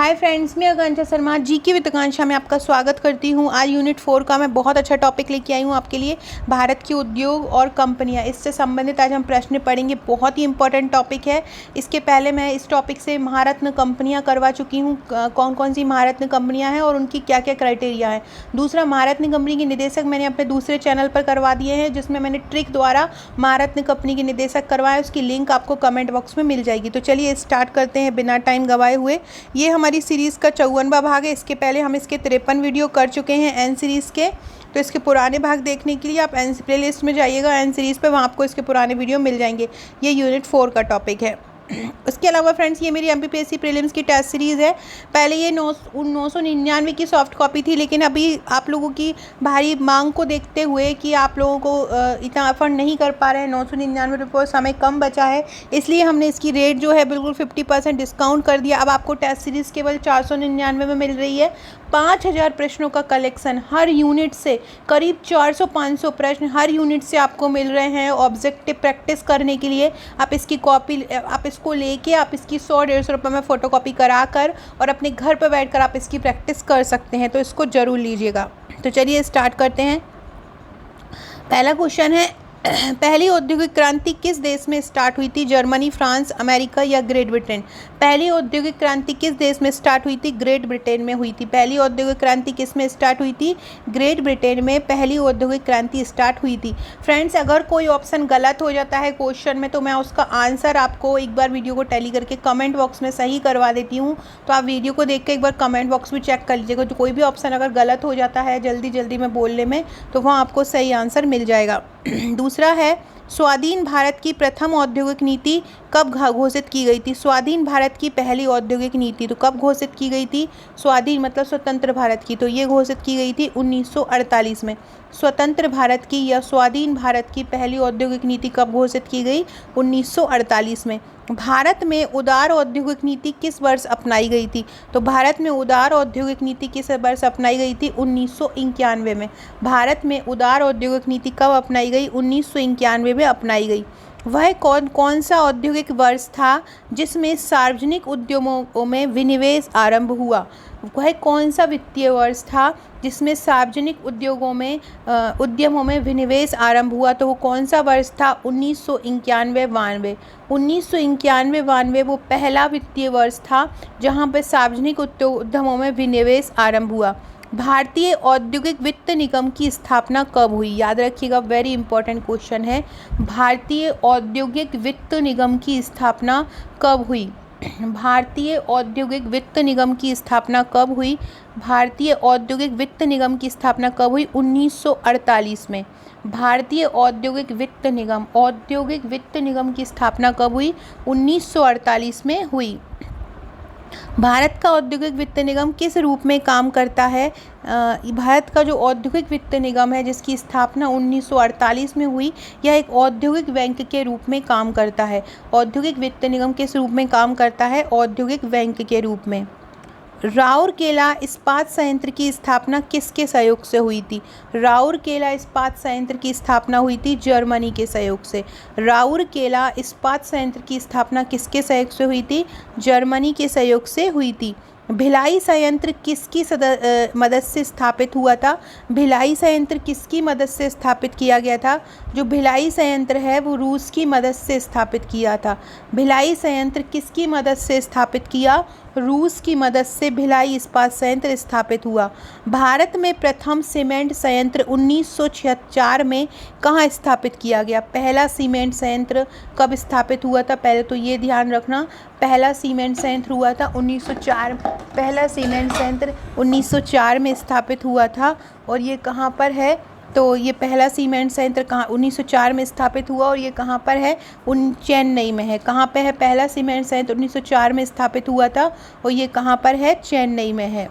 Hi friends, मैं आकांक्षा Sharma GK with आकांक्षा में आपका स्वागत करती हूँ। आज यूनिट 4 का मैं बहुत अच्छा टॉपिक लेके आई हूँ आपके लिए। भारत के उद्योग और कंपनियाँ, इससे संबंधित आज हम प्रश्न पढ़ेंगे। बहुत ही इंपॉर्टेंट टॉपिक है। इसके पहले मैं इस टॉपिक से महारत्न कंपनियाँ करवा चुकी हूँ, कौन कौन सी महारत्न कंपनियाँ हैं और उनकी क्या क्या क्राइटेरिया है। दूसरा, महारत्न कंपनी के निदेशक मैंने अपने दूसरे चैनल पर करवा दिए हैं, जिसमें मैंने ट्रिक द्वारा महारत्न कंपनी के निदेशक करवाए। उसकी लिंक आपको कमेंट बॉक्स में मिल जाएगी। तो चलिए स्टार्ट करते हैं बिना टाइम गवाए हुए। ये हमारी सीरीज़ का 54वां भाग है। इसके पहले हम इसके 53 वीडियो कर चुके हैं एन सीरीज़ के। तो इसके पुराने भाग देखने के लिए आप एन प्ले लिस्ट में जाइएगा, एन सीरीज़ पे, वहाँ आपको इसके पुराने वीडियो मिल जाएंगे। ये यूनिट 4 का टॉपिक है। उसके अलावा फ्रेंड्स, ये मेरी एमपीपीएससी प्रीलिम्स की टेस्ट सीरीज़ है। पहले ये 999 की सॉफ्ट कॉपी थी, लेकिन अभी आप लोगों की भारी मांग को देखते हुए कि आप लोगों को इतना अफोर्ड नहीं कर पा रहे हैं, 999 रुपये, समय कम बचा है, इसलिए हमने इसकी रेट जो है बिल्कुल 50% डिस्काउंट कर दिया। अब आपको टेस्ट सीरीज़ केवल 499 में मिल रही है। 5000 प्रश्नों का कलेक्शन, हर यूनिट से करीब 400-500 प्रश्न हर यूनिट से आपको मिल रहे हैं। ऑब्जेक्टिव प्रैक्टिस करने के लिए आप इसकी कॉपी, आप इसको लेके आप इसकी 100-150 रुपये में फ़ोटोकॉपी करा कर और अपने घर पर बैठकर आप इसकी प्रैक्टिस कर सकते हैं। तो इसको ज़रूर लीजिएगा। तो चलिए स्टार्ट करते हैं। पहला क्वेश्चन है, पहली औद्योगिक क्रांति किस देश में स्टार्ट हुई थी? जर्मनी, फ्रांस, अमेरिका या ग्रेट ब्रिटेन? पहली औद्योगिक क्रांति किस देश में स्टार्ट हुई थी? ग्रेट ब्रिटेन में हुई थी। पहली औद्योगिक क्रांति किस में स्टार्ट हुई थी? ग्रेट ब्रिटेन में पहली औद्योगिक क्रांति स्टार्ट हुई थी। फ्रेंड्स, अगर कोई ऑप्शन गलत हो जाता है क्वेश्चन में, तो मैं उसका आंसर आपको एक बार वीडियो को टैली करके कमेंट बॉक्स में सही करवा देती हूँ। तो आप वीडियो को देख के एक बार कमेंट बॉक्स में चेक कर लीजिएगा। जो कोई भी ऑप्शन अगर गलत हो जाता है जल्दी जल्दी में बोलने में, तो वहाँ आपको सही आंसर मिल जाएगा। दूसरा है, स्वाधीन भारत की प्रथम औद्योगिक नीति कब घोषित की गई थी? स्वाधीन भारत की पहली औद्योगिक नीति तो कब घोषित की गई थी? स्वाधीन मतलब स्वतंत्र भारत की, तो ये घोषित की गई थी 1948 में। स्वतंत्र भारत की या स्वाधीन भारत की पहली औद्योगिक नीति कब घोषित की गई? 1948 में। भारत में उदार औद्योगिक नीति किस वर्ष अपनाई गई थी? तो भारत में उदार औद्योगिक नीति किस वर्ष अपनाई गई थी? 1991 में। भारत में उदार औद्योगिक नीति कब अपनाई गई? 1991 में अपनाई गई। वह कौन सा औद्योगिक वर्ष था जिसमें सार्वजनिक उद्यमों में विनिवेश आरंभ हुआ? वह कौन सा वित्तीय वर्ष था जिसमें सार्वजनिक उद्यमों में विनिवेश आरंभ हुआ? तो वो कौन सा वर्ष था? 1991-92। 1991-92 वो पहला वित्तीय वर्ष था जहाँ पर सार्वजनिक उद्यमों में विनिवेश आरंभ हुआ। भारतीय औद्योगिक वित्त निगम की स्थापना कब हुई? याद रखिएगा, वेरी इंपॉर्टेंट क्वेश्चन है। भारतीय औद्योगिक वित्त निगम की स्थापना कब हुई? भारतीय औद्योगिक वित्त निगम की स्थापना कब हुई? भारतीय औद्योगिक वित्त निगम की स्थापना कब हुई? 1948 में। भारतीय औद्योगिक वित्त निगम की स्थापना कब हुई? 1948 में हुई। भारत का औद्योगिक वित्त निगम किस रूप में काम करता है? भारत का जो औद्योगिक वित्त निगम है, जिसकी स्थापना 1948 में हुई, यह एक औद्योगिक बैंक के रूप में काम करता है। औद्योगिक वित्त निगम किस रूप में काम करता है? औद्योगिक बैंक के रूप में। राउरकेला इस्पात संयंत्र की स्थापना किसके सहयोग से हुई थी? राउरकेला इस्पात संयंत्र की स्थापना हुई थी जर्मनी के सहयोग से। राउरकेला इस्पात संयंत्र की स्थापना किसके सहयोग से हुई थी? जर्मनी के सहयोग से हुई थी। भिलाई संयंत्र किसकी मदद से स्थापित हुआ था? भिलाई संयंत्र किसकी मदद से स्थापित किया गया था? जो भिलाई संयंत्र है वो रूस की मदद से स्थापित किया था। भिलाई संयंत्र किसकी मदद से स्थापित किया? रूस की मदद से भिलाई इस्पात संयंत्र स्थापित हुआ। भारत में प्रथम सीमेंट संयंत्र 1904 में कहाँ स्थापित किया गया? पहला सीमेंट संयंत्र कब स्थापित हुआ था? पहले तो ये ध्यान रखना, पहला सीमेंट संयंत्र हुआ था 1904। पहला सीमेंट संयंत्र 1904 में स्थापित हुआ था। और ये कहाँ पर है? तो ये पहला सीमेंट संयंत्र कहाँ 1904 में स्थापित हुआ, और ये कहाँ पर है? चेन्नई में है। कहाँ पे है पहला सीमेंट संयंत्र? 1904 में स्थापित हुआ था, और ये कहाँ पर है? चेन्नई में है।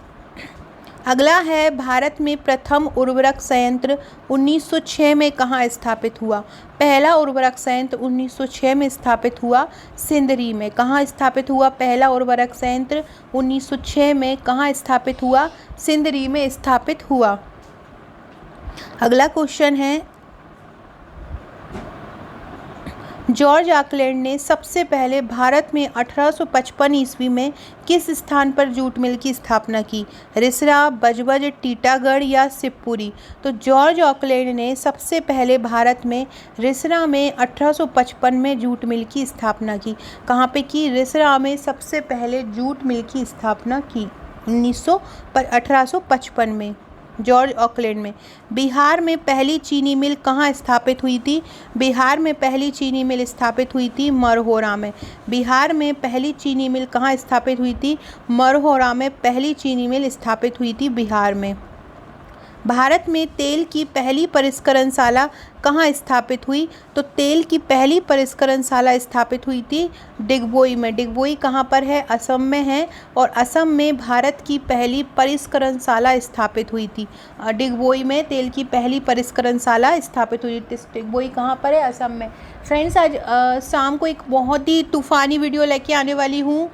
अगला है, भारत में प्रथम उर्वरक संयंत्र 1906 में कहाँ स्थापित हुआ? पहला उर्वरक संयंत्र 1906 में स्थापित हुआ सिंदरी में। कहाँ स्थापित हुआ पहला उर्वरक संयंत्र? 1906 में कहाँ स्थापित हुआ? सिंदरी में स्थापित हुआ। अगला क्वेश्चन है, जॉर्ज ऑकलैंड ने सबसे पहले भारत में 1855 ईस्वी में किस स्थान पर जूट मिल की स्थापना की? रिसरा, बजबज, टीटागढ़ या शिवपुरी? तो जॉर्ज ऑकलैंड ने सबसे पहले भारत में रिसरा में 1855 में जूट मिल की स्थापना की। कहाँ पे की? रिसरा में सबसे पहले जूट मिल की स्थापना की 1855 में जॉर्ज ऑकलैंड में। बिहार में पहली चीनी मिल कहाँ स्थापित हुई थी? बिहार में पहली चीनी मिल स्थापित हुई थी मरहोरा में। बिहार में पहली चीनी मिल कहाँ स्थापित हुई थी? मरहोरा में पहली चीनी मिल स्थापित हुई थी बिहार में। भारत में तेल की पहली परिष्करणशाला कहाँ स्थापित हुई? तो तेल की पहली परिष्करणशाला स्थापित हुई थी डिगबोई में। डिगबोई कहाँ पर है? असम में है, और असम में भारत की पहली परिष्करणशाला स्थापित हुई थी। डिगबोई में तेल की पहली परिष्करणशाला स्थापित हुई थी। डिगबोई कहाँ पर है? असम में। फ्रेंड्स, आज शाम को एक बहुत ही तूफ़ानी वीडियो लेके आने वाली हूँ।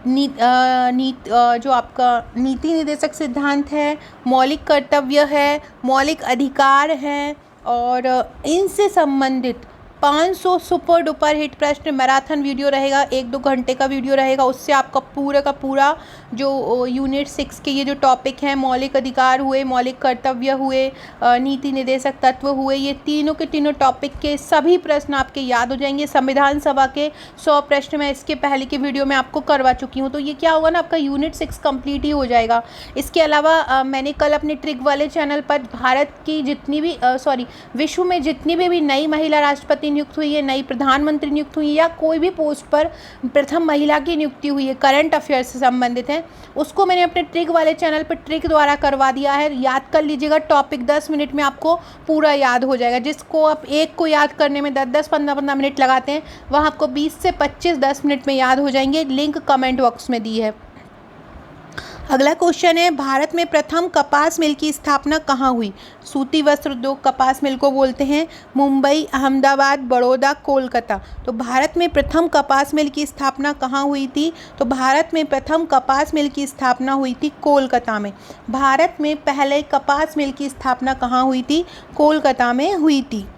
जो आपका नीति निर्देशक सिद्धांत है, मौलिक कर्तव्य है, मौलिक अधिकार है, और इनसे संबंधित 500 सुपर डुपर हिट प्रश्न मैराथन वीडियो रहेगा। 1-2 घंटे का वीडियो रहेगा। उससे आपका पूरा का पूरा जो यूनिट 6 के ये जो टॉपिक हैं, मौलिक अधिकार हुए, मौलिक कर्तव्य हुए, नीति निर्देशक तत्व हुए, ये तीनों के तीनों टॉपिक के सभी प्रश्न आपके याद हो जाएंगे। संविधान सभा के 100 प्रश्न मैं इसके पहले की वीडियो में आपको करवा चुकी हूँ। तो ये क्या होगा ना, आपका यूनिट 6 कंप्लीट ही हो जाएगा। इसके अलावा मैंने कल अपने ट्रिक वाले चैनल पर भारत की जितनी भी विश्व में जितनी भी नई महिला राष्ट्रपति नियुक्त हुई है, नई प्रधानमंत्री नियुक्त हुई है, या कोई भी पोस्ट पर प्रथम महिला की नियुक्ति हुई है, करंट अफेयर से संबंधित है, उसको मैंने अपने ट्रिक वाले चैनल पर ट्रिक द्वारा करवा दिया है। याद कर लीजिएगा, टॉपिक 10 मिनट में आपको पूरा याद हो जाएगा। जिसको आप एक को याद करने में 10-10, 15-15 मिनट लगाते हैं, वह आपको 20 से 25 10 मिनट में याद हो जाएंगे। लिंक कमेंट बॉक्स में दी है। अगला क्वेश्चन है, भारत में प्रथम कपास मिल की स्थापना कहाँ हुई? सूती वस्त्र उद्योग कपास मिल को बोलते हैं। मुंबई, अहमदाबाद, बड़ौदा, कोलकाता। तो भारत में प्रथम कपास मिल की स्थापना कहाँ हुई थी? तो भारत में प्रथम कपास मिल की स्थापना हुई थी कोलकाता में। भारत में पहले कपास मिल की स्थापना कहाँ हुई थी? कोलकाता में हुई थी।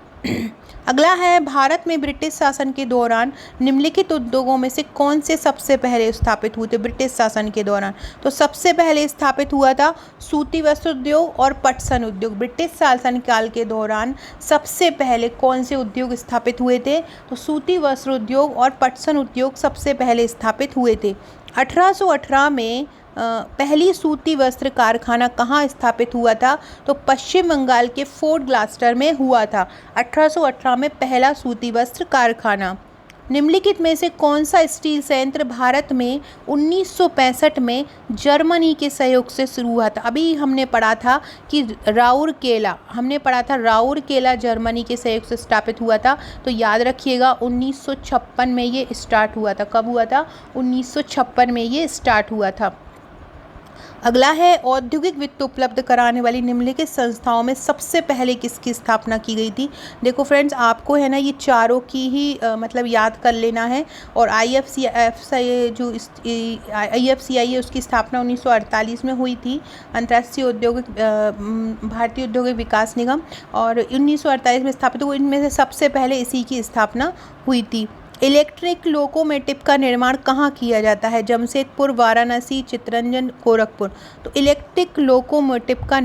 अगला है, भारत में ब्रिटिश शासन के दौरान निम्नलिखित उद्योगों में से कौन से सबसे पहले स्थापित हुए थे ब्रिटिश शासन के दौरान? तो सबसे पहले स्थापित हुआ था सूती वस्त्र उद्योग और पटसन उद्योग। ब्रिटिश शासन काल के दौरान सबसे पहले कौन से उद्योग स्थापित हुए थे? तो सूती वस्त्र उद्योग और पटसन उद्योग सबसे पहले स्थापित हुए थे। 1818 में पहली सूती वस्त्र कारखाना कहाँ स्थापित हुआ था? तो पश्चिम बंगाल के फोर्ट ग्लास्टर में हुआ था। 1818 में पहला सूती वस्त्र कारखाना। निम्नलिखित में से कौन सा स्टील संयंत्र भारत में 1965 में जर्मनी के सहयोग से शुरू हुआ था? अभी हमने पढ़ा था कि राउरकेला जर्मनी के सहयोग से स्थापित हुआ था। तो याद रखिएगा, 1956 में ये स्टार्ट हुआ था। कब हुआ था? 1956 में ये स्टार्ट हुआ था। अगला है, औद्योगिक वित्त उपलब्ध कराने वाली निम्नलिखित संस्थाओं में सबसे पहले किसकी स्थापना की गई थी? देखो फ्रेंड्स, आपको है ना ये चारों की ही मतलब याद कर लेना है। और IFCI है, उसकी स्थापना 1948 में हुई थी, अंतर्राष्ट्रीय औद्योगिक भारतीय औद्योगिक विकास निगम, और 1948 में स्थापित हुई। इनमें से सबसे पहले इसी की स्थापना हुई थी। इलेक्ट्रिक लोकोमोटिव का निर्माण कहाँ किया जाता है? जमशेदपुर, वाराणसी, चित्तरंजन, गोरखपुर। तो इलेक्ट्रिक लोकोमोटिव का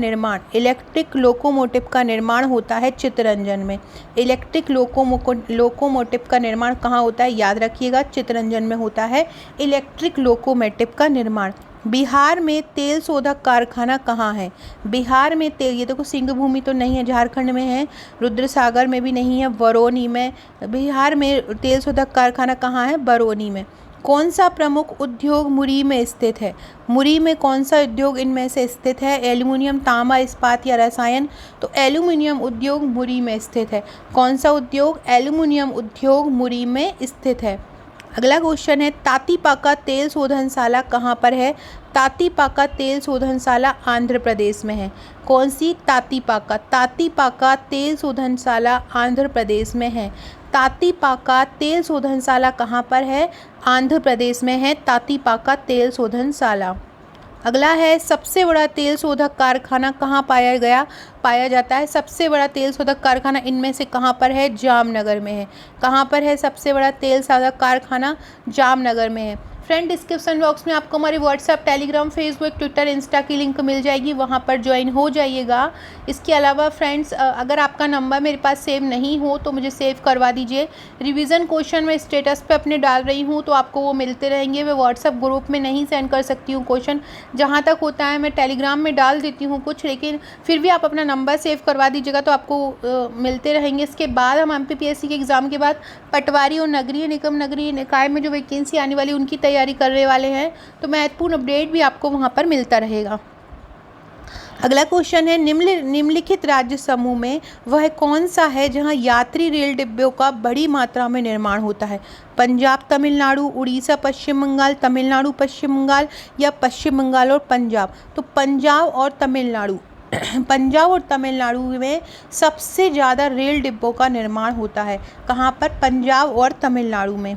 निर्माण होता है चित्तरंजन में। इलेक्ट्रिक लोकोमोटिव का निर्माण कहाँ होता है? याद रखिएगा, चित्तरंजन में होता है इलेक्ट्रिक लोकोमोटिव का निर्माण। बिहार में तेल शोधक कारखाना कहाँ है? बिहार में तेल, ये देखो सिंहभूमि तो नहीं है, झारखंड में है, रुद्रसागर में भी नहीं है, बरौनी में। बिहार में तेल शोधक कारखाना कहाँ है? बरौनी में। कौन सा प्रमुख उद्योग मुरी में स्थित है? मुरी में कौन सा उद्योग इनमें से स्थित है? एल्यूमिनियम, तांबा, इस्पात या रसायन? तो एल्यूमिनियम उद्योग मुरी में स्थित है। कौन सा उद्योग? एल्यूमिनियम उद्योग मुरी में स्थित है। अगला क्वेश्चन है, तातीपाका तेल शोधनशाला कहाँ पर है? तातीपाका तेल शोधनशाला आंध्र प्रदेश में है। कौन सी? तातीपाका तेल शोधनशाला आंध्र प्रदेश में है। तातीपाका तेल शोधनशाला कहाँ पर है? आंध्र प्रदेश में है तातीपाका तेल शोधनशाला। अगला है सबसे बड़ा तेल शोधक कारखाना कहाँ पाया जाता है। सबसे बड़ा तेल शोधक कारखाना इनमें से कहाँ पर है? जामनगर में है। कहाँ पर है सबसे बड़ा तेल शोधक कारखाना? जामनगर में है। फ्रेंड, डिस्क्रिप्शन बॉक्स में आपको हमारे WhatsApp, Telegram, Facebook, Twitter, Insta की लिंक मिल जाएगी, वहाँ पर ज्वाइन हो जाइएगा। इसके अलावा फ्रेंड्स, अगर आपका नंबर मेरे पास सेव नहीं हो तो मुझे सेव करवा दीजिए। रिवीजन क्वेश्चन मैं स्टेटस पे अपने डाल रही हूँ तो आपको वो मिलते रहेंगे। मैं व्हाट्सएप ग्रुप में नहीं सेंड कर सकती हूँ क्वेश्चन, जहाँ तक होता है मैं टेलीग्राम में डाल देती हूँ कुछ, लेकिन फिर भी आप अपना नंबर सेव करवा दीजिएगा तो आपको मिलते रहेंगे। इसके बाद हम MPPSC के एग्ज़ाम के बाद पटवारी और नगरीय निगम, नगरीय निकाय में जो वैकेंसी आने वाली उनकी तैयारी करने वाले हैं, तो महत्वपूर्ण अपडेट भी आपको वहाँ पर मिलता रहेगा। अगला क्वेश्चन है, निम्नलिखित राज्य समूह में वह कौन सा है जहां यात्री रेल डिब्बों का बड़ी मात्रा में निर्माण होता है? पंजाब, तमिलनाडु, उड़ीसा, पश्चिम बंगाल, तमिलनाडु, पश्चिम बंगाल या पश्चिम बंगाल और पंजाब? तो पंजाब और तमिलनाडु पंजाब और तमिलनाडु में सबसे ज़्यादा रेल डिब्बों का निर्माण होता है। कहाँ पर? पंजाब और तमिलनाडु में।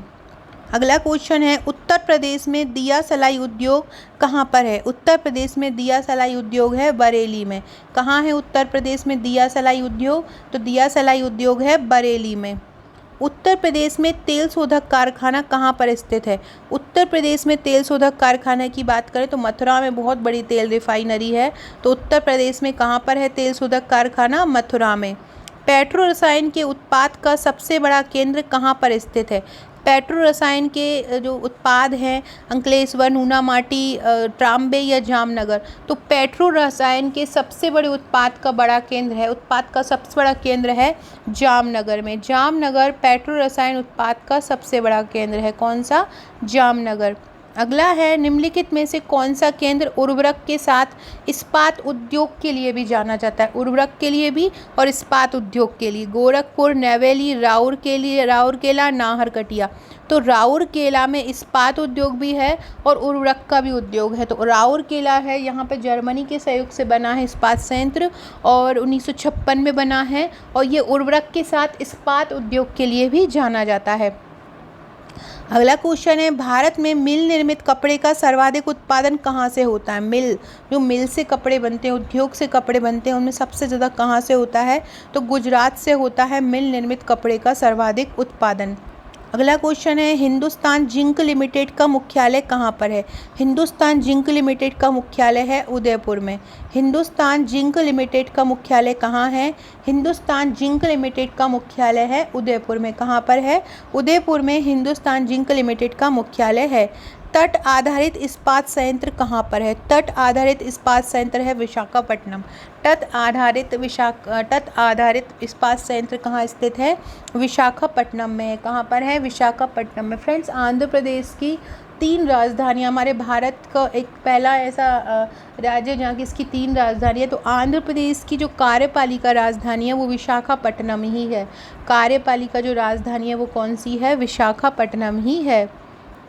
अगला क्वेश्चन है, उत्तर प्रदेश में दिया सलाई उद्योग कहाँ पर है? उत्तर प्रदेश में दिया सलाई उद्योग है बरेली में। कहाँ है उत्तर प्रदेश में दिया सलाई उद्योग? तो दिया सलाई उद्योग है बरेली में। उत्तर प्रदेश में तेल शोधक कारखाना कहाँ पर स्थित है? उत्तर प्रदेश में तेल शोधक कारखाने की बात करें तो मथुरा में बहुत बड़ी तेल रिफाइनरी है। तो उत्तर प्रदेश में कहाँ पर है तेल शोधक कारखाना? मथुरा में। पेट्रो रसायन के उत्पाद का सबसे बड़ा केंद्र कहाँ पर स्थित है? पेट्रो रसायन के जो उत्पाद हैं, अंकलेश्वर, नूनामाटी, ट्राम्बे या जामनगर? तो पेट्रो रसायन के सबसे बड़े उत्पाद का सबसे बड़ा केंद्र है जामनगर में। जामनगर पेट्रो रसायन उत्पाद का सबसे बड़ा केंद्र है। कौन सा? जामनगर। अगला है, निम्नलिखित में से कौन सा केंद्र उर्वरक के साथ इस्पात उद्योग के लिए भी जाना जाता है? उर्वरक के लिए भी और इस्पात उद्योग के लिए? गोरखपुर, नवेली, राउरकेला, नाहरकटिया? तो राउरकेला में इस्पात उद्योग भी है और उर्वरक का भी उद्योग है। तो राउरकेला है, यहाँ पे जर्मनी के सहयोग से बना है इस्पात संयंत्र और 1956 में बना है, और ये उर्वरक के साथ इस्पात उद्योग के लिए भी जाना जाता है। अगला क्वेश्चन है, भारत में मिल निर्मित कपड़े का सर्वाधिक उत्पादन कहाँ से होता है? जो मिल से कपड़े बनते हैं, उद्योग से कपड़े बनते हैं, उनमें सबसे ज़्यादा कहाँ से होता है? तो गुजरात से होता है मिल निर्मित कपड़े का सर्वाधिक उत्पादन। अगला क्वेश्चन है, हिंदुस्तान जिंक लिमिटेड का मुख्यालय कहाँ पर है? हिंदुस्तान जिंक लिमिटेड का मुख्यालय है उदयपुर में। हिंदुस्तान जिंक लिमिटेड का मुख्यालय कहाँ है? हिंदुस्तान जिंक लिमिटेड का मुख्यालय है उदयपुर में। कहाँ पर है? उदयपुर में हिंदुस्तान जिंक लिमिटेड का मुख्यालय है। तट आधारित इस्पात संयंत्र कहाँ पर है? तट आधारित इस्पात संयंत्र है विशाखापट्टनम। तट आधारित इस्पात संयंत्र कहाँ स्थित है? विशाखापट्टनम में है। कहाँ पर है? विशाखापट्टनम में। फ्रेंड्स, आंध्र प्रदेश की 3 राजधानियाँ, हमारे भारत का एक पहला ऐसा राज्य जहाँ की इसकी 3 राजधानी है। तो आंध्र प्रदेश की जो कार्यपालिका राजधानी है वो विशाखापट्टनम ही है। कार्यपालिका जो राजधानी है वो कौन सी है? विशाखापट्टनम ही है।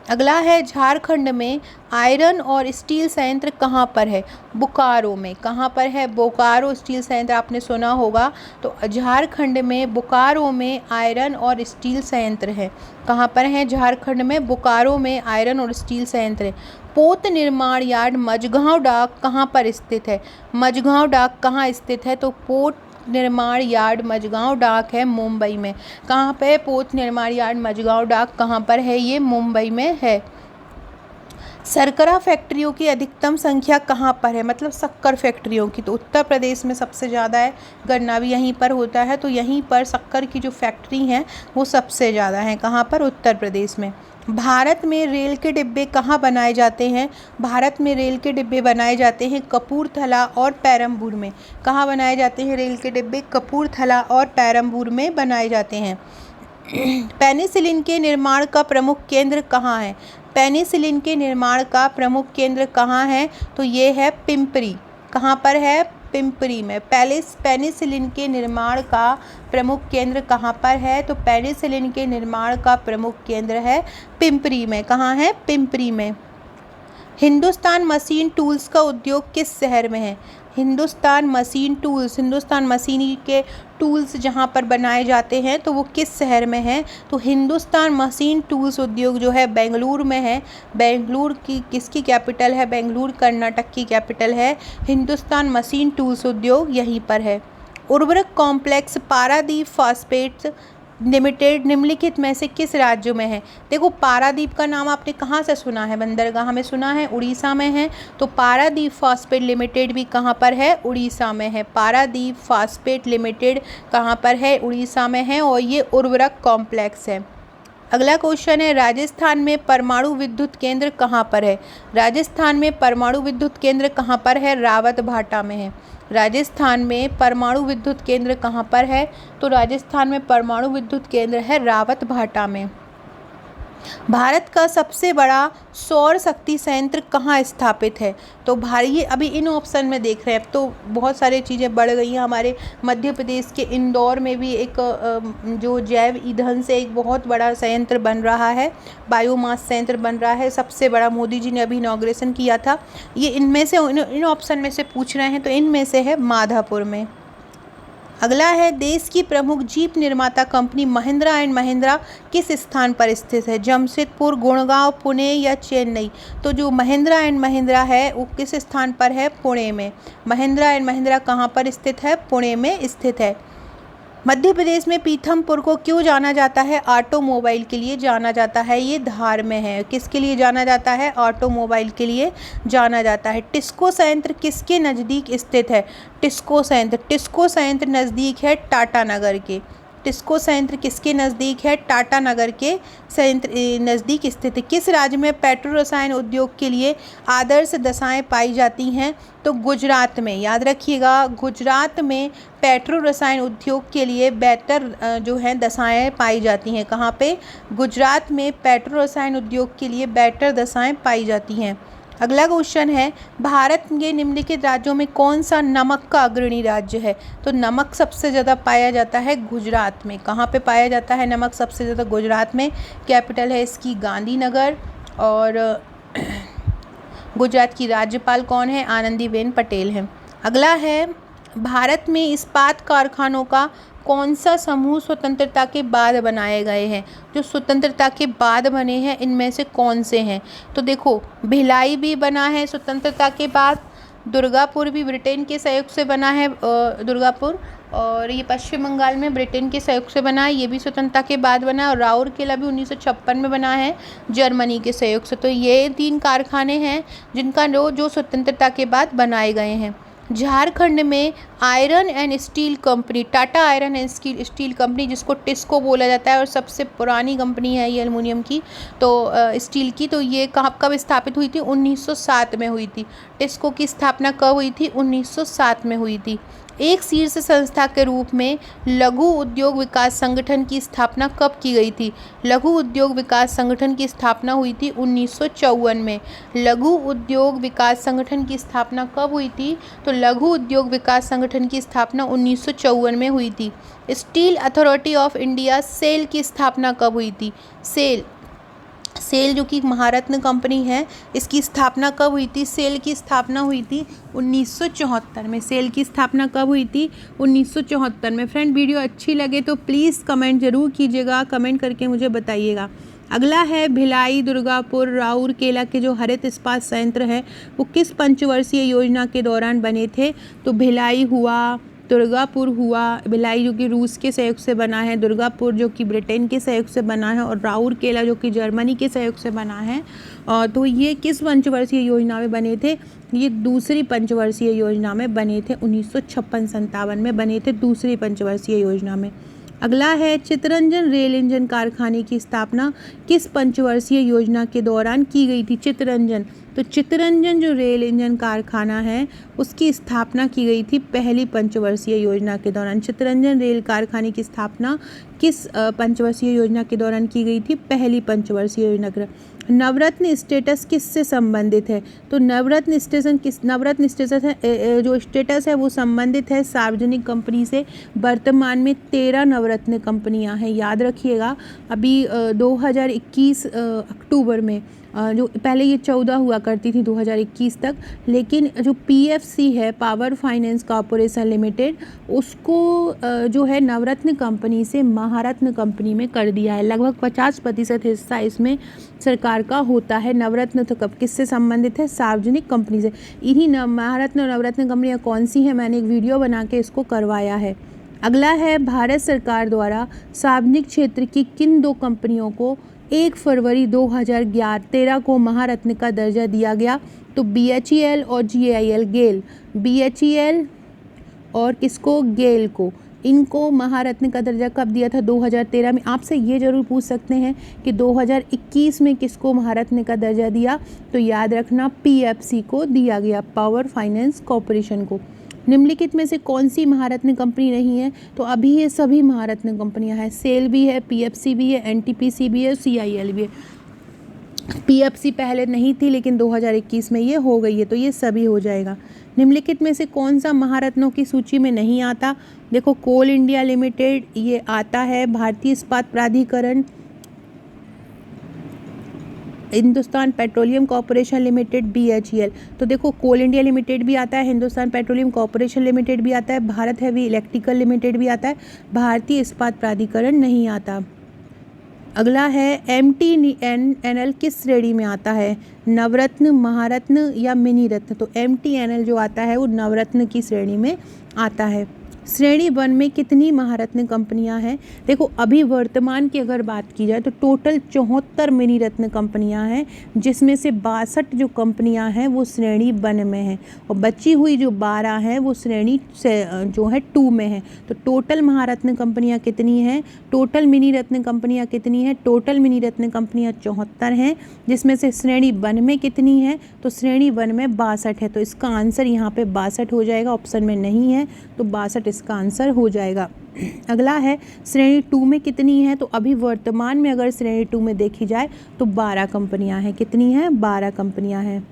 अगला है, झारखंड में आयरन और स्टील संयंत्र कहाँ पर है? बोकारो में। कहाँ पर है? बोकारो स्टील संयंत्र आपने सुना होगा। तो झारखंड में बोकारो में आयरन और स्टील संयंत्र है। कहाँ पर है? झारखंड में बोकारो में आयरन और स्टील संयंत्र है। पोत निर्माण यार्ड मझगांव डाक कहाँ पर स्थित है? मझगांव डाक कहाँ स्थित है? तो पोत निर्माण यार्ड मझगांव डाक है मुंबई में। कहाँ पे? पोत निर्माण यार्ड मझगांव डाक कहाँ पर है? ये मुंबई में है। शर्करा फैक्ट्रियों की अधिकतम संख्या कहाँ पर है? मतलब शक्कर फैक्ट्रियों की। तो उत्तर प्रदेश में सबसे ज़्यादा है, गन्ना भी यहीं पर होता है, तो यहीं पर शक्कर की जो फैक्ट्री हैं वो सबसे ज़्यादा हैं। कहाँ पर? उत्तर प्रदेश में। भारत में रेल के डिब्बे कहाँ बनाए जाते हैं? भारत में रेल के डिब्बे बनाए जाते हैं कपूरथला और पेरम्बूर में। कहाँ बनाए जाते हैं रेल के डिब्बे? कपूरथला और पेरम्बूर में बनाए जाते हैं। पेनिसिलिन के निर्माण का प्रमुख केंद्र कहाँ है? पेनिसिलिन के निर्माण का प्रमुख केंद्र कहाँ है? तो ये है पिंपरी। कहाँ पर है? पिंपरी में। पेनिसिलिन के निर्माण का प्रमुख केंद्र कहाँ पर है? तो पेनिसिलिन के निर्माण का प्रमुख केंद्र है पिंपरी में। कहाँ है? पिंपरी में। हिंदुस्तान मशीन टूल्स का उद्योग किस शहर में है? Hindustan machine tools, Hindustan machinery के टूल्स जहाँ पर बनाए जाते हैं तो वो किस शहर में है? तो हिंदुस्तान मशीन टूल्स उद्योग जो है बेंगलुरु में है। बेंगलुरु की किसकी कैपिटल है? बेंगलुरु कर्नाटक की कैपिटल है। हिंदुस्तान मशीन टूल्स उद्योग यहीं पर है। उर्वरक कॉम्प्लेक्स पारादीप फॉस्फेट्स लिमिटेड निम्नलिखित में से किस राज्य में है? देखो, पारादीप का नाम आपने कहाँ से सुना है? बंदरगाह में सुना है, उड़ीसा में है। तो पारादीप फॉस्फेट लिमिटेड भी कहाँ पर है? उड़ीसा में है। पारादीप फॉस्फेट लिमिटेड कहाँ पर है? उड़ीसा में है और ये उर्वरक कॉम्प्लेक्स है। अगला क्वेश्चन है, राजस्थान में परमाणु विद्युत केंद्र कहाँ पर है? राजस्थान में परमाणु विद्युत केंद्र कहाँ पर है? रावतभाटा में है। राजस्थान में परमाणु विद्युत केंद्र कहाँ पर है? तो राजस्थान में परमाणु विद्युत केंद्र है रावतभाटा में। भारत का सबसे बड़ा सौर शक्ति संयंत्र कहाँ स्थापित है? तो ये अभी इन ऑप्शन में देख रहे हैं। अब तो बहुत सारी चीज़ें बढ़ गई हैं। हमारे मध्य प्रदेश के इंदौर में भी एक जो जैव ईंधन से एक बहुत बड़ा संयंत्र बन रहा है, बायोमास संयंत्र बन रहा है, सबसे बड़ा। मोदी जी ने अभी इनॉग्रेशन किया था। ये इनमें से इन ऑप्शन में से पूछ रहे हैं, तो इनमें से है माधापुर में। अगला है, देश की प्रमुख जीप निर्माता कंपनी महिंद्रा एंड महिंद्रा किस स्थान पर स्थित है? जमशेदपुर, गुड़गांव, पुणे या चेन्नई? तो जो महिंद्रा एंड महिंद्रा है वो किस स्थान पर है? पुणे में। महिंद्रा एंड महिंद्रा कहाँ पर स्थित है? पुणे में स्थित है। मध्य प्रदेश में पीथमपुर को क्यों जाना जाता है? ऑटोमोबाइल के लिए जाना जाता है। ये धार में है। किसके लिए जाना जाता है? ऑटोमोबाइल के लिए जाना जाता है। टिस्को संयंत्र किसके नज़दीक स्थित है? टिस्को संयंत्र नज़दीक है टाटा नगर के। टिस्को संयंत्र किसके नज़दीक है? टाटा नगर के संयंत्र नज़दीक स्थित है। किस राज्य में पेट्रो रसायन उद्योग के लिए आदर्श दशाएं पाई जाती हैं? तो गुजरात में। याद रखिएगा, गुजरात में पेट्रो रसायन उद्योग के लिए बेहतर जो है दशाएं पाई जाती हैं। कहाँ पे? गुजरात में पेट्रो रसायन उद्योग के लिए बेहतर दशाएं पाई जाती हैं। अगला क्वेश्चन है, भारत के निम्नलिखित राज्यों में कौन सा नमक का अग्रणी राज्य है? तो नमक सबसे ज़्यादा पाया जाता है गुजरात में। कहाँ पे पाया जाता है नमक सबसे ज़्यादा? गुजरात में। कैपिटल है इसकी गांधीनगर। और गुजरात की राज्यपाल कौन है? आनंदीबेन पटेल हैं। अगला है, भारत में इस्पात कारखानों का कौन सा समूह स्वतंत्रता के बाद बनाए गए हैं? जो स्वतंत्रता के बाद बने हैं इनमें से कौन से हैं? तो देखो, भिलाई भी बना है स्वतंत्रता के बाद, दुर्गापुर भी ब्रिटेन के सहयोग से बना है, दुर्गापुर। और ये पश्चिम बंगाल में ब्रिटेन के सहयोग से बना है, ये भी स्वतंत्रता के बाद बना है। और राउरकेला भी 1956 में बना है जर्मनी के सहयोग से। तो ये 3 कारखाने हैं जिनका जो स्वतंत्रता के बाद बनाए गए हैं। झारखंड में iron and steel company, Tata iron and steel company, जिसको टिस्को बोला जाता है और सबसे पुरानी कंपनी है ये एल्युमिनियम की, तो स्टील की। तो ये कब स्थापित हुई थी? 1907 में हुई थी। टिस्को की स्थापना कब हुई थी? 1907 में हुई थी। एक शीर्ष संस्था के रूप में लघु उद्योग विकास संगठन की स्थापना कब की गई थी? लघु उद्योग विकास संगठन की स्थापना हुई थी 1954 में। लघु उद्योग विकास संगठन की स्थापना कब हुई थी? तो लघु उद्योग विकास संगठन की स्थापना 1954 में हुई थी। Steel Authority of India SAIL की स्थापना कब हुई थी? सेल जो कि महारत्न कंपनी है, इसकी स्थापना कब हुई थी? सेल की स्थापना हुई थी 1974 में। सेल की स्थापना कब हुई थी? 1974 में। फ्रेंड, वीडियो अच्छी लगे तो प्लीज़ कमेंट ज़रूर कीजिएगा, कमेंट करके मुझे बताइएगा। अगला है, भिलाई, दुर्गापुर, राउरकेला के जो हरित इस्पात संयंत्र है वो किस पंचवर्षीय योजना के दौरान बने थे? तो भिलाई हुआ, दुर्गापुर हुआ। भिलाई जो कि रूस के सहयोग से बना है, दुर्गापुर जो कि ब्रिटेन के सहयोग से बना है, और राउरकेला जो कि जर्मनी के सहयोग से बना है। तो ये किस पंचवर्षीय योजना में बने थे? ये दूसरी पंचवर्षीय योजना में बने थे। 1956-57 में बने थे दूसरी पंचवर्षीय योजना में। अगला है, चितरंजन रेल इंजन कारखाने की स्थापना किस पंचवर्षीय योजना के दौरान की गई थी? चितरंजन, तो चितरंजन जो रेल इंजन कारखाना है उसकी स्थापना की गई थी पहली पंचवर्षीय योजना के दौरान। चितरंजन रेल कारखाने की स्थापना किस पंचवर्षीय योजना के दौरान की गई थी? पहली पंचवर्षीय योजना के। नवरत्न स्टेटस किससे संबंधित है? तो नवरत्न स्टेटस है, जो स्टेटस है वो संबंधित है सार्वजनिक कंपनी से। वर्तमान में 13 नवरत्न कंपनियां हैं, याद रखिएगा। अभी 2021 अक्टूबर में जो पहले ये 14 हुआ करती थी 2021 तक, लेकिन जो PFC है, पावर फाइनेंस कॉरपोरेशन लिमिटेड, उसको जो है नवरत्न कंपनी से महारत्न कंपनी में कर दिया है। लगभग 50% हिस्सा इसमें सरकार का होता है। नवरत्न तो कब किससे संबंधित है? सार्वजनिक कंपनी से। इन्हीं महारत्न और नवरत्न कंपनियाँ कौन सी हैं? मैंने एक वीडियो बना के इसको करवाया है। अगला है, भारत सरकार द्वारा सार्वजनिक क्षेत्र की किन 2 कंपनियों को 1 फरवरी 2013 को महारत्न का दर्जा दिया गया? तो BHEL और GAIL, गेल, BHEL और किसको? गेल को। इनको महारत्न का दर्जा कब दिया था? 2013 में। आपसे ये जरूर पूछ सकते हैं कि 2021 में किसको महारत्न का दर्जा दिया? तो याद रखना PFC को दिया गया, पावर फाइनेंस कॉरपोरेशन को। निम्नलिखित में से कौन सी महारत्न कंपनी नहीं है? तो अभी ये सभी महारत्न कंपनियां हैं। सेल भी है, PFC भी है, NTPC भी है, CIL भी है। PFC पहले नहीं थी लेकिन 2021 में ये हो गई है, तो ये सभी हो जाएगा। निम्नलिखित में से कौन सा महारत्नों की सूची में नहीं आता? देखो, कोल इंडिया लिमिटेड ये आता है, भारतीय इस्पात प्राधिकरण, Hindustan petroleum corporation limited, BHEL। तो देखो, कोल इंडिया लिमिटेड भी आता है, हिंदुस्तान पेट्रोलियम कॉरपोरेशन लिमिटेड भी आता है, भारत हैवी इलेक्ट्रिकल लिमिटेड भी आता है, भारतीय इस्पात प्राधिकरण नहीं आता। अगला है, MTNL किस श्रेणी में आता है? नवरत्न, महारत्न या मिनी रत्न? तो MTNL जो आता है वो नवरत्न की श्रेणी में आता है। श्रेणी 1 में कितनी महारत्न कंपनियां हैं? देखो, अभी वर्तमान की अगर बात की जाए तो टोटल 74 मिनी रत्न कंपनियां हैं, जिसमें से 62 जो कंपनियां हैं वो श्रेणी 1 में हैं और बची हुई जो 12 हैं वो श्रेणी जो है 2 में है। तो टोटल महारत्न कंपनियां कितनी हैं? टोटल मिनी रत्न कंपनियां कितनी हैं? टोटल मिनी रत्न कंपनियां 74 हैं, जिसमें से श्रेणी 1 में कितनी है? तो श्रेणी 1 में 62 है। तो इसका आंसर यहाँ पे 62 हो जाएगा, ऑप्शन में नहीं है, तो 62 इसका आंसर हो जाएगा। अगला है, श्रेणी 2 में कितनी है? तो अभी वर्तमान में अगर श्रेणी 2 में देखी जाए तो 12 कंपनियां हैं। कितनी हैं? 12 कंपनियां हैं।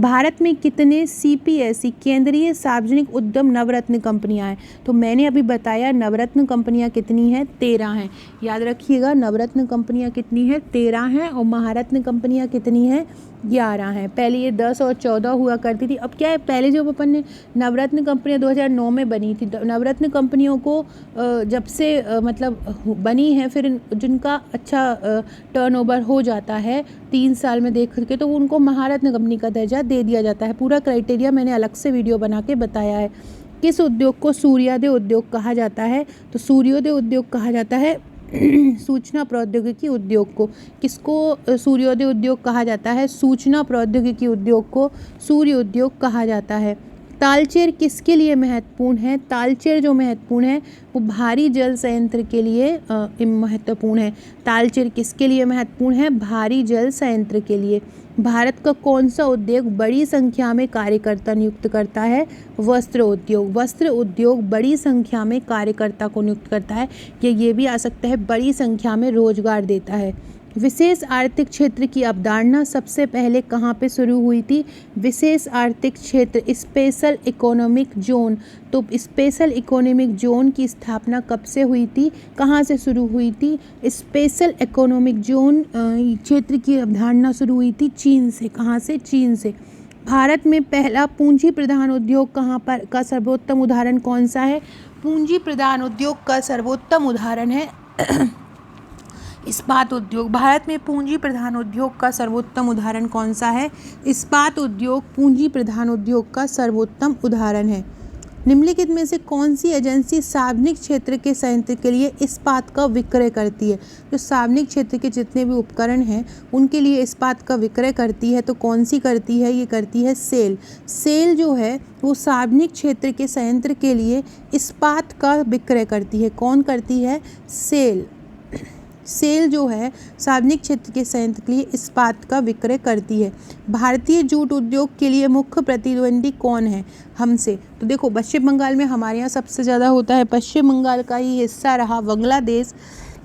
भारत में कितने CPSE केंद्रीय सार्वजनिक उद्यम नवरत्न कंपनियां हैं? तो मैंने अभी बताया नवरत्न कंपनियां कितनी हैं? 13 हैं। याद रखिएगा, नवरत्न कंपनियां कितनी हैं? 13 हैं और महारत्न कंपनियां कितनी हैं? 11 हैं। पहले ये 10 और 14 हुआ करती थी। अब क्या है, पहले जो अपन ने नवरत्न कंपनियां 2009 में बनी थी, नवरत्न कंपनियों को जब से मतलब बनी है, फिर जिनका अच्छा टर्नओवर हो जाता है 3 साल में देख करके, तो उनको महारत्न कंपनी का दर्जा दे दिया जाता है। पूरा क्राइटेरिया मैंने अलग से वीडियो बना के बताया है। किस उद्योग को सूर्योदय उद्योग कहा जाता है? तो सूर्योदय उद्योग कहा जाता है सूचना प्रौद्योगिकी उद्योग को। किसको सूर्योदय उद्योग कहा जाता है? सूचना प्रौद्योगिकी उद्योग को सूर्य उद्योग कहा जाता है। तालचेर किसके लिए महत्वपूर्ण है? तालचेर जो महत्वपूर्ण है वो भारी जल संयंत्र के लिए महत्वपूर्ण है। तालचेर किसके लिए महत्वपूर्ण है? भारी जल संयंत्र के लिए। भारत का कौन सा उद्योग बड़ी संख्या में कार्यकर्ता नियुक्त करता है? वस्त्र उद्योग। वस्त्र उद्योग बड़ी संख्या में कार्यकर्ता को नियुक्त करता है, या ये भी आ सकता है बड़ी संख्या में रोजगार देता है। विशेष आर्थिक क्षेत्र की अवधारणा सबसे पहले कहाँ पे शुरू हुई थी? विशेष आर्थिक क्षेत्र, स्पेशल इकोनॉमिक जोन। तो स्पेशल इकोनॉमिक जोन की स्थापना कब से हुई थी? कहाँ से शुरू हुई थी? स्पेशल इकोनॉमिक जोन क्षेत्र की अवधारणा शुरू हुई थी चीन से। कहाँ से? चीन से। भारत में पहला पूंजी प्रधान उद्योग कहाँ पर का सर्वोत्तम उदाहरण कौन सा है? पूंजी प्रधान उद्योग का सर्वोत्तम उदाहरण है इस्पात उद्योग। भारत में पूंजी प्रधान उद्योग का सर्वोत्तम उदाहरण कौन सा है? इस्पात उद्योग पूंजी प्रधान उद्योग का सर्वोत्तम उदाहरण है। निम्नलिखित में से कौन सी एजेंसी सार्वजनिक क्षेत्र के संयंत्र के लिए इस्पात का विक्रय करती है? जो सार्वजनिक क्षेत्र के जितने भी उपकरण हैं उनके लिए इस्पात का विक्रय करती है, तो कौन सी करती है? ये करती है सेल। सेल जो है वो सार्वजनिक क्षेत्र के संयंत्र के लिए इस्पात का विक्रय करती है। कौन करती है? सेल। सेल जो है सार्वजनिक क्षेत्र के संयंत्र के लिए इस्पात का विक्रय करती है। भारतीय जूट उद्योग के लिए मुख्य प्रतिद्वंदी कौन है हमसे? तो देखो, पश्चिम बंगाल में हमारे यहाँ सबसे ज़्यादा होता है, पश्चिम बंगाल का ही हिस्सा रहा बांग्लादेश,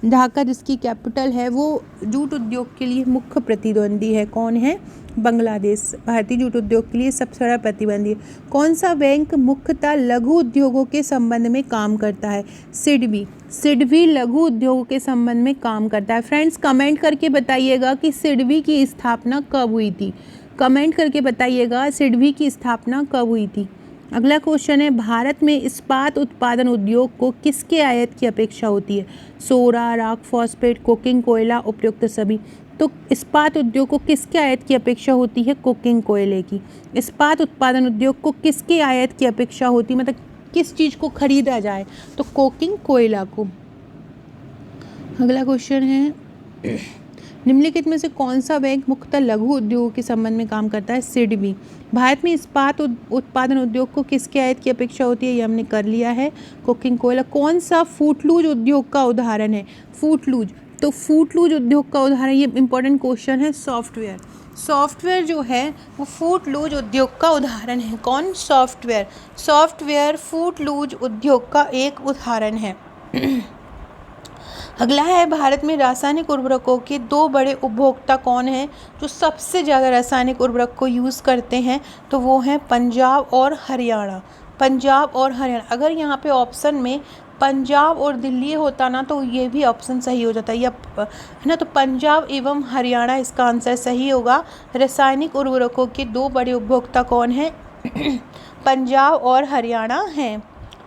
ढाका जिसकी कैपिटल है वो जूट उद्योग के लिए मुख्य प्रतिद्वंदी है। कौन है? बांग्लादेश भारतीय जूट उद्योग के लिए सबसे बड़ा प्रतिद्वंदी है। कौन सा बैंक मुख्यतः लघु उद्योगों के संबंध में काम करता है? सिडबी। सिडबी लघु उद्योगों के संबंध में काम करता है। फ्रेंड्स कमेंट करके बताइएगा कि सिडबी की स्थापना कब हुई थी। कमेंट करके बताइएगा सिडबी की स्थापना कब हुई थी। अगला क्वेश्चन है, भारत में इस्पात उत्पादन उद्योग को किसके आयात की अपेक्षा होती है? सोडा, राख, फॉस्फेट, कोकिंग कोयला, उपयुक्त सभी। तो इस्पात उद्योग को किसके आयात की अपेक्षा होती है? कोकिंग कोयले की। इस्पात उत्पादन उद्योग को किसके आयात की अपेक्षा होती है, मतलब किस चीज़ को खरीदा जाए? तो कोकिंग कोयला को। अगला क्वेश्चन है, निम्नलिखित में से कौन सा बैंक मुख्यतः लघु उद्योगों के संबंध में काम करता है? सिडबी। भारत में इस्पात उत्पादन उद्योग को किसके आयात की अपेक्षा होती है? ये हमने कर लिया है, कोकिंग कोयला। कौन सा फूटलूज उद्योग का उदाहरण है? फूटलूज। तो फूटलूज उद्योग का उदाहरण, ये इंपॉर्टेंट क्वेश्चन है, सॉफ्टवेयर। सॉफ्टवेयर जो है वो फूटलूज उद्योग का उदाहरण है। कौन? सॉफ्टवेयर। सॉफ्टवेयर फूटलूज उद्योग का एक उदाहरण है। अगला है, भारत में रासायनिक उर्वरकों के दो बड़े उपभोक्ता कौन हैं जो सबसे ज़्यादा रासायनिक उर्वरक को यूज़ करते हैं? तो वो हैं पंजाब और हरियाणा। पंजाब और हरियाणा। अगर यहाँ पे ऑप्शन में पंजाब और दिल्ली होता ना तो ये भी ऑप्शन सही हो जाता है ना। तो पंजाब एवं हरियाणा इसका आंसर सही होगा। रासायनिक उर्वरकों के दो बड़े उपभोक्ता कौन हैं? पंजाब और हरियाणा हैं।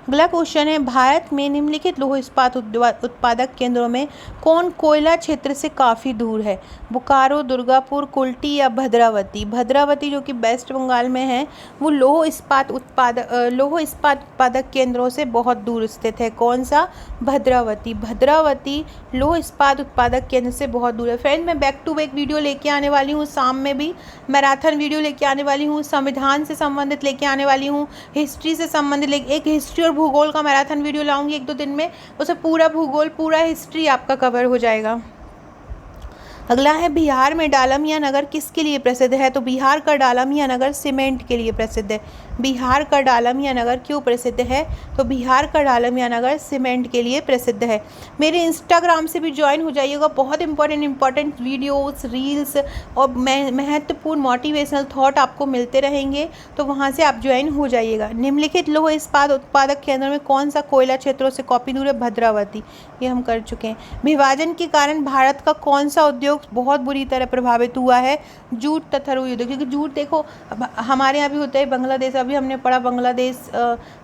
अगला क्वेश्चन है, भारत में निम्नलिखित लौह इस्पात उत्पादक केंद्रों में कौन कोयला क्षेत्र से काफ़ी दूर है? बोकारो, दुर्गापुर, कुल्टी या भद्रावती। भद्रावती जो कि वेस्ट बंगाल में है वो लौह इस्पात उत्पादक केंद्रों से बहुत दूर स्थित है। कौन सा? भद्रावती। भद्रावती लौह इस्पात उत्पादक केंद्र से बहुत दूर है। फ्रेंड मैं बैक टू बैक वीडियो लेके आने वाली हूँ, शाम में भी मैराथन वीडियो लेके आने वाली हूँ, संविधान से संबंधित लेके आने वाली हूँ, हिस्ट्री से संबंधित एक हिस्ट्री और भूगोल का मैराथन वीडियो लाऊंगी 1-2 दिन में। उसे पूरा भूगोल पूरा हिस्ट्री आपका कवर हो जाएगा। अगला है, बिहार में डालमिया नगर किसके लिए प्रसिद्ध है? तो बिहार का डालमिया नगर सीमेंट के लिए प्रसिद्ध है। बिहार का डालमिया नगर क्यों प्रसिद्ध है? तो बिहार का डालमिया नगर सीमेंट के लिए प्रसिद्ध है। मेरे इंस्टाग्राम से भी ज्वाइन हो जाइएगा, बहुत इंपॉर्टेंट वीडियोस, रील्स और महत्वपूर्ण मोटिवेशनल थॉट आपको मिलते रहेंगे, तो वहाँ से आप ज्वाइन हो जाइएगा। निम्नलिखित लौह इस्पात उत्पादक केंद्र में कौन सा कोयला क्षेत्रों से काफ़ी दूर है? भद्रावती। ये हम कर चुके हैं। विभाजन के कारण भारत का कौन सा उद्योग बहुत बुरी तरह प्रभावित हुआ है? जूट तथा रुई उद्योग। क्योंकि जूट देखो हमारे यहाँ भी होता है, बांग्लादेश, अभी हमने पढ़ा बांग्लादेश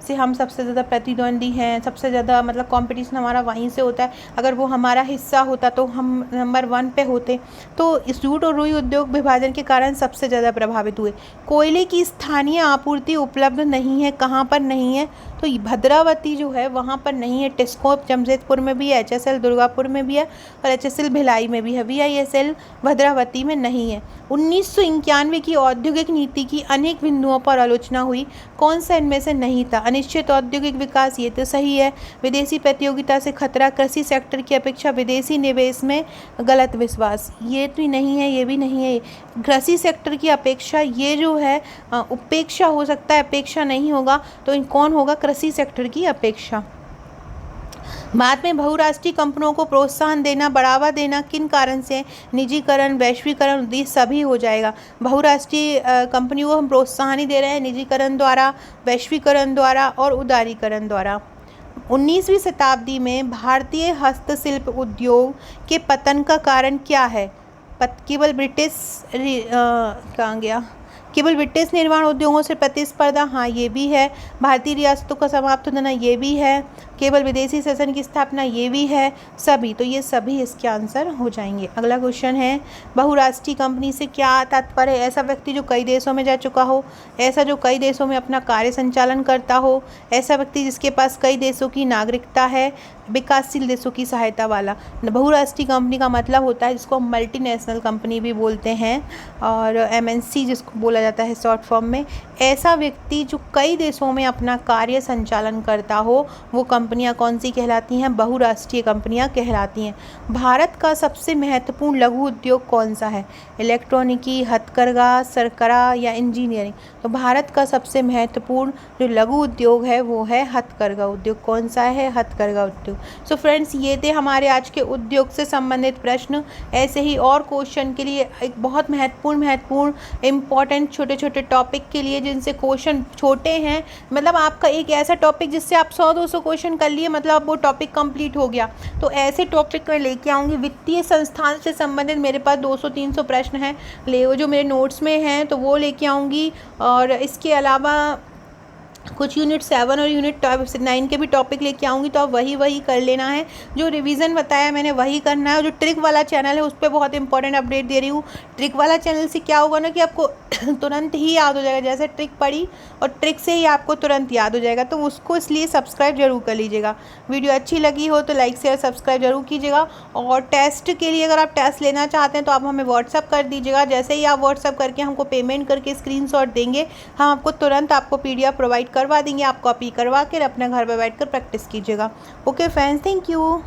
से हम सबसे ज़्यादा प्रतिद्वंदी हैं, सबसे ज़्यादा मतलब कंपटीशन हमारा वहीं से होता है। अगर वो हमारा हिस्सा होता तो हम नंबर 1 पे होते। तो इस जूट और रुई उद्योग विभाजन के कारण सबसे ज़्यादा प्रभावित हुए। कोयले की स्थानीय आपूर्ति उपलब्ध नहीं है। कहाँ पर नहीं है? तो भद्रावती जो है वहाँ पर नहीं है। टिस्को जमशेदपुर में भी है, HSL दुर्गापुर में भी है और HSL भिलाई में भी है। VISL भद्रावती में नहीं है। 1991 की औद्योगिक नीति की अनेक बिंदुओं पर आलोचना हुई। कौन सा इनमें से नहीं था? अनिश्चित औद्योगिक विकास, ये तो सही है। विदेशी प्रतियोगिता से खतरा, कृषि सेक्टर की अपेक्षा विदेशी निवेश में गलत विश्वास, ये तो नहीं है, ये भी नहीं है। कृषि सेक्टर की अपेक्षा ये जो है उपेक्षा हो सकता है, अपेक्षा नहीं होगा। तो कौन होगा? कृषि सेक्टर की अपेक्षा। भारत में बहुराष्ट्रीय कंपनियों को प्रोत्साहन देना, बढ़ावा देना किन कारण से? निजीकरण, वैश्वीकरण, ये सभी हो जाएगा। बहुराष्ट्रीय कंपनियों को हम प्रोत्साहन ही दे रहे हैं निजीकरण द्वारा, वैश्वीकरण द्वारा और उदारीकरण द्वारा। 19वीं शताब्दी में भारतीय हस्तशिल्प उद्योग के पतन का कारण क्या है? केवल ब्रिटिश कहाँ गया? केवल ब्रिटिश निर्माण उद्योगों से प्रतिस्पर्धा, हाँ ये भी है। भारतीय रियासतों का समाप्त होना, ये भी है। केवल विदेशी शासन की स्थापना, ये भी है। सभी, तो ये सभी इसके आंसर हो जाएंगे। अगला क्वेश्चन है, बहुराष्ट्रीय कंपनी से क्या तात्पर्य है? ऐसा व्यक्ति जो कई देशों में जा चुका हो, ऐसा जो कई देशों में अपना कार्य संचालन करता हो, ऐसा व्यक्ति जिसके पास कई देशों की नागरिकता है, विकासशील देशों की सहायता वाला। बहुराष्ट्रीय कंपनी का मतलब होता है जिसको मल्टीनेशनल कंपनी भी बोलते हैं और MNC जिसको बोला जाता है शॉर्ट फॉर्म में। ऐसा व्यक्ति जो कई देशों में अपना कार्य संचालन करता हो, वो कंपनियां कौन सी कहलाती हैं? बहुराष्ट्रीय कंपनियां कहलाती हैं। भारत का सबसे महत्वपूर्ण लघु उद्योग कौन सा है? इलेक्ट्रॉनिकी, हथकरघा, सरकरा या इंजीनियरिंग। तो भारत का सबसे महत्वपूर्ण जो लघु उद्योग है वो है हथकरघा उद्योग। कौन सा है? हथकरघा उद्योग। यू। सो फ्रेंड्स, ये थे हमारे आज के उद्योग से संबंधित प्रश्न। ऐसे ही और क्वेश्चन के लिए, एक बहुत महत्वपूर्ण इंपॉर्टेंट छोटे छोटे टॉपिक के लिए जिनसे क्वेश्चन छोटे हैं, मतलब आपका एक ऐसा टॉपिक जिससे आप 100-200 क्वेश्चन कर लिए, मतलब वो टॉपिक कंप्लीट हो गया, तो ऐसे टॉपिक मैं लेके आऊँगी। वित्तीय संस्थान से संबंधित मेरे पास 200-300 प्रश्न हैं, वो जो मेरे नोट्स में हैं तो वो लेके आऊँगी। और इसके अलावा कुछ यूनिट 7 और यूनिट 9 के भी टॉपिक लेके आऊँगी, तो आप वही कर लेना है। जो रिवीजन बताया मैंने वही करना है। और जो ट्रिक वाला चैनल है उस पर बहुत इंपॉर्टेंट अपडेट दे रही हूँ। ट्रिक वाला चैनल से क्या होगा ना कि आपको तुरंत ही याद हो जाएगा, जैसे ट्रिक पढ़ी और ट्रिक से ही आपको तुरंत याद हो जाएगा, तो उसको इसलिए सब्सक्राइब जरूर कर लीजिएगा। वीडियो अच्छी लगी हो तो लाइक शेयर सब्सक्राइब जरूर कीजिएगा। और टेस्ट के लिए, अगर आप टेस्ट लेना चाहते हैं तो आप हमें व्हाट्सअप कर दीजिएगा। जैसे ही आप व्हाट्सअप करके हमको पेमेंट करके स्क्रीनशॉट देंगे, हम आपको तुरंत आपको PDF प्रोवाइड करवा देंगे। आप कॉपी करवा कर अपने घर पर बैठकर प्रैक्टिस कीजिएगा। Okay friends, thank you.